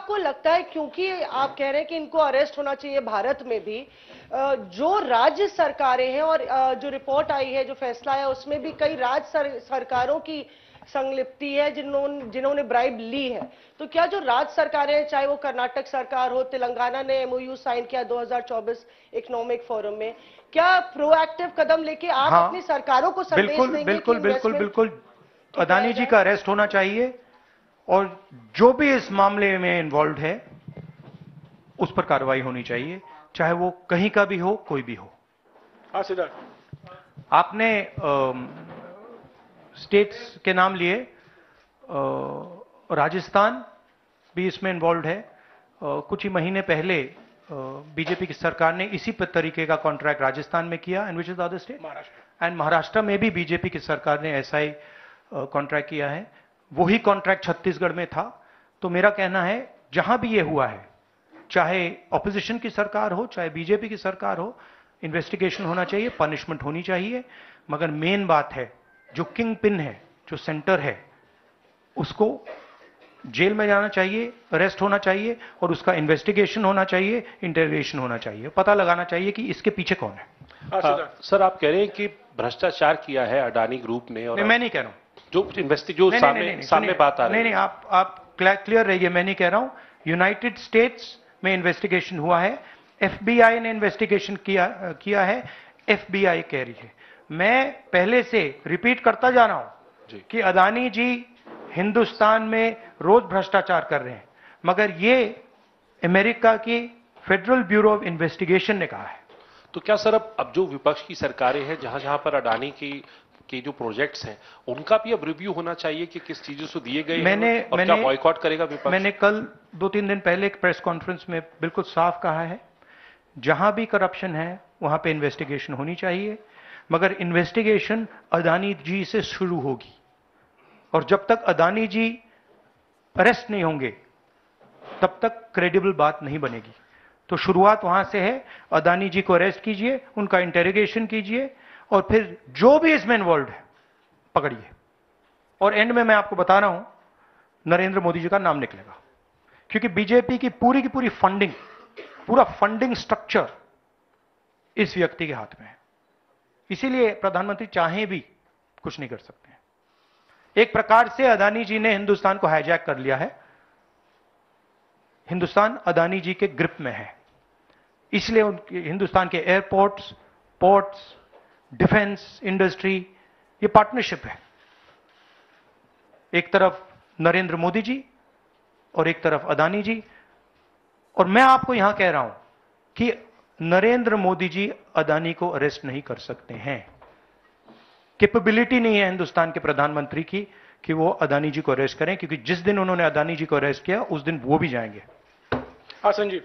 आपको लगता है, क्योंकि आप कह रहे हैं कि इनको अरेस्ट होना चाहिए भारत में भी, जो राज्य सरकारें हैं और जो रिपोर्ट आई है, जो फैसला है, उसमें भी कई राज्य सरकारों की संलिप्ति है जिन्होंने ब्राइब ली है, तो क्या जो राज्य सरकारें हैं, चाहे वो कर्नाटक सरकार हो, तेलंगाना ने एमओयू साइन किया 2024 इकोनॉमिक फोरम में, क्या प्रोएक्टिव कदम लेके आप अपनी सरकारों को संदेश देंगे बिल्कुल कि बिल्कुल बिल्कुल अदानी जी का अरेस्ट होना चाहिए और जो भी इस मामले में इन्वॉल्व है उस पर कार्रवाई होनी चाहिए, चाहे वो कहीं का भी हो, कोई भी हो। हाँ सिद्धार्थ, आपने स्टेट्स के नाम लिए, राजस्थान भी इसमें इन्वॉल्व है। कुछ ही महीने पहले बीजेपी की सरकार ने इसी तरीके का कॉन्ट्रैक्ट राजस्थान में किया, and which is the other state, and Maharashtra में भी बीजेपी की सरकार ने ऐसा ही कॉन्ट्रैक्ट किया है। वही कॉन्ट्रैक्ट छत्तीसगढ़ में था। तो मेरा कहना है जहां भी ये हुआ है, चाहे ऑपोजिशन की सरकार हो, चाहे बीजेपी की सरकार हो, इन्वेस्टिगेशन होना चाहिए, पनिशमेंट होनी चाहिए, मगर मेन बात है जो किंग पिन है, जो सेंटर है, उसको जेल में जाना चाहिए, अरेस्ट होना चाहिए और उसका इन्वेस्टिगेशन होना चाहिए, इंटरोगेशन होना चाहिए, पता लगाना चाहिए कि इसके पीछे कौन है। सर, आप कह रहे हैं कि भ्रष्टाचार किया है अडानी ग्रुप ने, और मैं नहीं कह रहा हूं, जो सामने बात आ रही है। नहीं, आप क्लियर रहिए, मैं नहीं कह रहा हूं। यूनाइटेड स्टेट्स में इन्वेस्टिगेशन हुआ है, एफबीआई ने इन्वेस्टिगेशन किया है, एफबीआई कह रही है। मैं पहले से रिपीट करता जा रहा हूं कि अदानी जी हिंदुस्तान में रोज भ्रष्टाचार कर रहे हैं, मगर ये अमेरिका की फेडरल ब्यूरो ऑफ इन्वेस्टिगेशन ने कहा है। तो क्या सर अब जो विपक्ष की सरकारें हैं, जहां जहां पर अडानी की जो प्रोजेक्ट्स हैं, उनका भी अब रिव्यू होना चाहिए कि किस चीजों से दिए गए हैं और क्या बॉयकॉट करेगा विपक्ष? मैंने कल 2-3 दिन पहले एक प्रेस कॉन्फ्रेंस में बिल्कुल साफ कहा है, जहां भी करप्शन है वहां पे इन्वेस्टिगेशन होनी चाहिए, मगर इन्वेस्टिगेशन अदानी जी से शुरू होगी, और जब तक अदानी जी अरेस्ट नहीं होंगे तब तक क्रेडिबल बात नहीं बनेगी। तो शुरुआत वहां से है, अदानी जी को अरेस्ट कीजिए, उनका इंटेरोगेशन कीजिए, और फिर जो भी इसमें इन्वॉल्व है पकड़िए, और एंड में मैं आपको बता रहा हूं नरेंद्र मोदी जी का नाम निकलेगा, क्योंकि बीजेपी की पूरी फंडिंग, पूरा फंडिंग स्ट्रक्चर इस व्यक्ति के हाथ में है। इसीलिए प्रधानमंत्री चाहे भी कुछ नहीं कर सकते हैं। एक प्रकार से अदानी जी ने हिंदुस्तान को हाईजैक कर लिया है, हिंदुस्तान अदानी जी के ग्रिप में है, इसलिए उनके हिंदुस्तान के एयरपोर्ट्स, पोर्ट्स, डिफेंस इंडस्ट्री, ये पार्टनरशिप है। एक तरफ नरेंद्र मोदी जी और एक तरफ अदानी जी, और मैं आपको यहां कह रहा हूं कि नरेंद्र मोदी जी अदानी को अरेस्ट नहीं कर सकते हैं। कैपेबिलिटी नहीं है हिंदुस्तान के प्रधानमंत्री की कि वो अदानी जी को अरेस्ट करें, क्योंकि जिस दिन उन्होंने अदानी जी को अरेस्ट किया उस दिन वो भी जाएंगे। हाँ संजीव।